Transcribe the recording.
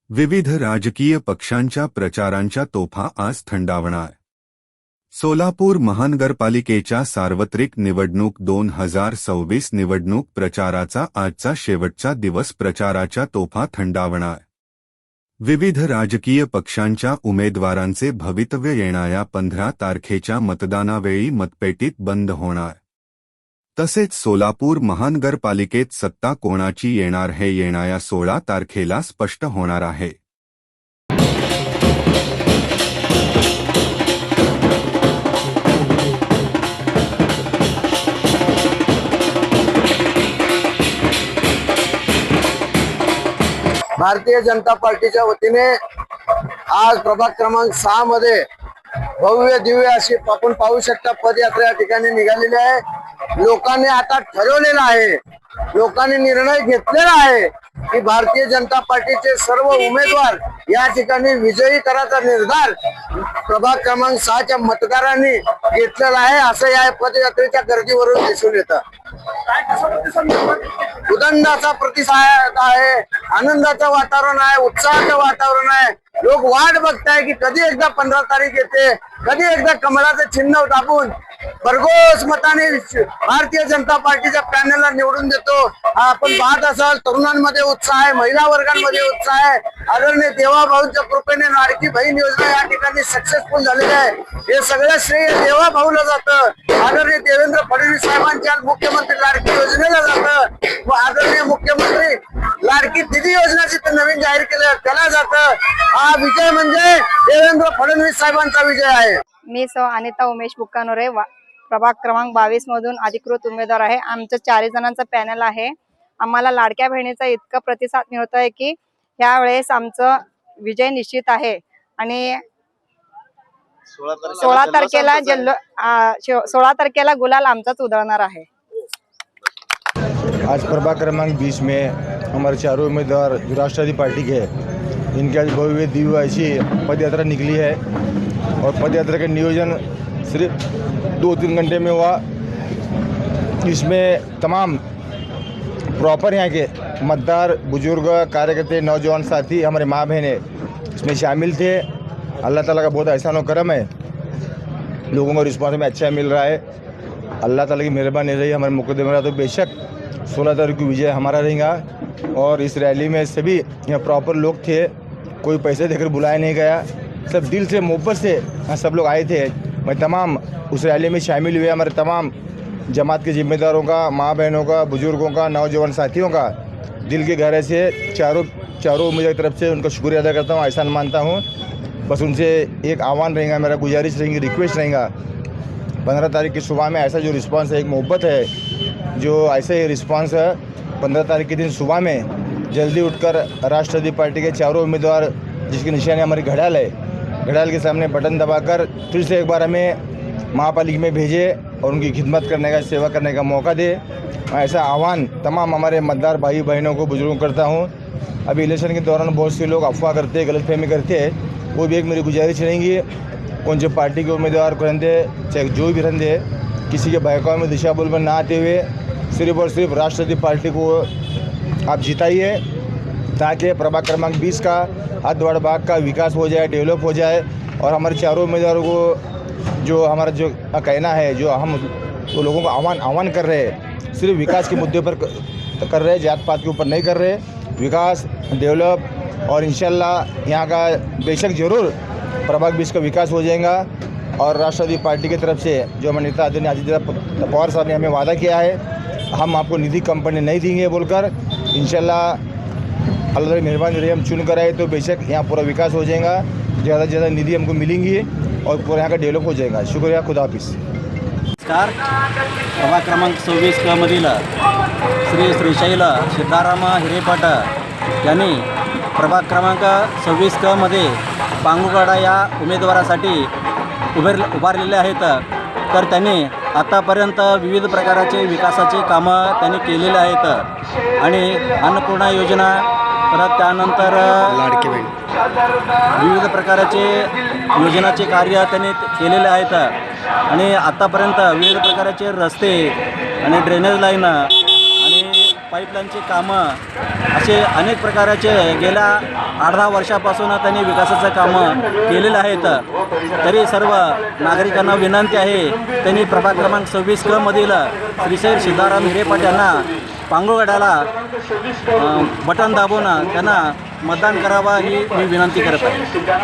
विविध राजकीय पक्षांच्या प्रचारांच्या तोफा आज थंडावणार। सोलापूर महानगरपालिकेच्या सार्वत्रिक निवडणूक 2026 निवडणूक प्रचाराचा आजचा शेवटचा दिवस प्रचाराच्या तोफा थंडावणार। विविध राजकीय पक्षांच्या उमेदवारांचे भवितव्य येणाऱ्या 15 तारखेच्या मतदानावेळी मतपेटीत बंद होणार। तसेच सोलापूर महानगरपालिकेत सत्ता कोणाची येणार हे येणाऱ्या 16 तारखेला स्पष्ट होणार आहे। भारतीय जनता पार्टीच्या वतीने आज प्रभाग क्रमांक 6 मध्ये भव्य दिव्य अशी आपण पाहू शकता पदयात्रा या ठिकाणी निघालेली आहे। लोकांनी आता ठरवलेलं आहे, लोकांनी निर्णय घेतलेला आहे की भारतीय जनता पार्टीचे सर्व उमेदवार या ठिकाणी विजयी करायचा निर्धार प्रभाग क्रमांक 6 च्या मतदारांनी घेतलेला आहे, असं या पदयात्रेच्या गर्दीवरून दिसून येतं। उदंडाचा प्रतिसाद आहे, आनंदाचं वातावरण आहे, उत्साहाचं वातावरण आहे। लोक वाट बघताय की कधी एकदा 15 तारीख येते, कधी एकदा कमळाचं चिन्ह दाबून भरघोस मताने भारतीय जनता पार्टीच्या पॅनलला निवडून देतो। आपण पाहत असाल तरुणांमध्ये उत्साह आहे, महिला वर्गांमध्ये उत्साह आहे। आदरणीय देवाभाऊंच्या कृपेने लाडकी बहीण योजना या ठिकाणी सक्सेसफुल झालेली आहे। हे सगळं श्रेय देवाभाऊला जातं, आदरणीय देवेंद्र फडणवीस साहेबांच्या मुख्यमंत्री लाडकी योजनेला जातं व आदरणीय मुख्यमंत्री लाडकी दिदी योजनेची नवीन जाहीर केलं त्याला जातं। हा विजय म्हणजे देवेंद्र फडणवीस साहेबांचा विजय आहे। मी सौ अनिता उमेश बुक्कानोरे प्रभाग क्रमांक 22 मधून अधिकृत उमेदवार आहे। आमचं 4 जणांचं पॅनल आहे। आम्हाला लाडक्या बहिणीचा इतका प्रतिसाद मिळतोय की यावेळेस आमचं विजय निश्चित आहे आणि 16 तारखेला गुलाल आमचाच उधळणार आहे। आज प्रभाग क्रमांक 20 में हमारे चारों उम्मीदवार जो राष्ट्रवादी पार्टी के हैं, इनके आज भव्य दिव्य ऐसी पदयात्रा निकली है और पदयात्रा का नियोजन सिर्फ 2-3 घंटे में हुआ। इसमें तमाम प्रॉपर यहाँ के मतदार, बुजुर्ग, कार्यकर्ता, नौजवान साथी, हमारे माँ बहनें इसमें शामिल थे। अल्लाह ताला का बहुत एहसान और करम है, लोगों को रिस्पॉन्स में अच्छा मिल रहा है। अल्लाह ताला की मेहरबानी रही। हमारे मुकद्दमे में तो बेशक 16 तारीख को विजय हमारा रहेगा। और इस रैली में सभी यहाँ प्रॉपर लोग थे, कोई पैसे देकर बुलाया नहीं गया, सब दिल से मोहब्बत से सब लोग आए थे। मैं तमाम उस रैली में शामिल हुए हमारे तमाम जमात के जिम्मेदारों का, माँ बहनों का, बुजुर्गों का, नौजवान साथियों का दिल के गहरे से चारों उम्मीदवार की तरफ से उनका शुक्रिया अदा करता हूँ, एहसान मानता हूँ। बस उनसे एक आह्वान रहेगा, मेरा गुजारिश रहेगी, रिक्वेस्ट रहेगा, 15 तारीख की सुबह में ऐसा जो रिस्पांस है, एक मोहब्बत है, जो ऐसे ही रिस्पांस है 15 तारीख के दिन सुबह में जल्दी उठकर राष्ट्रवादी पार्टी के चारों उम्मीदवार जिसकी निशानी हमारी घड़ियाल है, घड़ियाल के सामने बटन दबाकर फिर से एक बार हमें महापालिका में भेजे और उनकी खिदमत करने का, सेवा करने का मौका दे। ऐसा आह्वान तमाम हमारे मतदार भाई बहनों को, बुजुर्गों को करता हूँ। अभी इलेक्शन के दौरान बहुत से लोग अफवाह करते हैं, गलतफहमी करते हैं, वो भी एक मेरी गुजारिश रहेंगी, कौन से पार्टी के उम्मीदवार को रहते चाहे जो भी रहते, किसी के बहकावे में दिशा बोल में ना आते हुए सिर्फ और सिर्फ राष्ट्रवादी पार्टी को आप जिताइए, ताकि प्रभाग क्रमांक 20 का हद भाग का विकास हो जाए, डेवलप हो जाए। और हमारे चारों उम्मीदवारों को जो हमारा जो कहना है, जो हम तो लोगों को आह्वान कर रहे हैं, सिर्फ विकास के मुद्दे पर कर रहे हैं, जात पात के ऊपर नहीं कर रहे। विकास, डेवलप और इंशाल्लाह यहाँ का बेशक ज़रूर प्रभाग 20 का विकास हो जाएगा। और राष्ट्रवादी पार्टी की तरफ से जो हमारे नेता आदरणीय अजित पवार साहब ने हमें वादा किया है, हम आपको निधि कंपनी नहीं देंगे बोलकर, इंशाल्लाह अल्लाह की मेहरबानी रही, हम चुन कर आए तो बेशक यहाँ पूरा विकास हो जाएगा, ज़्यादा से ज़्यादा निधि हमको मिलेंगी और पूरा यहाँ का डेवलप हो जाएगा। शुक्रिया, खुदा हाफिज़। नमस्कार। प्रभाग क्रमांक 26 क मधील श्री श्रीशैल सिद्धाराम हिरेपट यांनी प्रभाग क्रमांक 26 क मध्ये पांगुगडा या उमेदवारासाठी उभारलेले आहेत। तर त्यांनी आतापर्यंत विविध प्रकारचे विकासाचे कामं त्यांनी केलेले आहेत आणि अन्नपूर्णा योजना, परत त्यानंतर लाडकी बहीण, विविध प्रकारचे योजनाचे कार्य त्यांनी केलेले आहेत आणि आतापर्यंत विविध प्रकारचे रस्ते आणि ड्रेनेज लाईन आणि पाईपलाईनची कामं असे अनेक प्रकारचे गेल्या 8-10 वर्षापासून त्यांनी विकासाचं कामं केलेलं आहेत. तरी सर्व नागरिकांना विनंती आहे, त्यांनी प्रभाग क्रमांक 26 क मधील श्रीशैल सिद्धाराम हिरेपाट यांना पांगुळगडाला बटन दाबून त्यांना मतदान करावा ही मी विनंती करत आहे.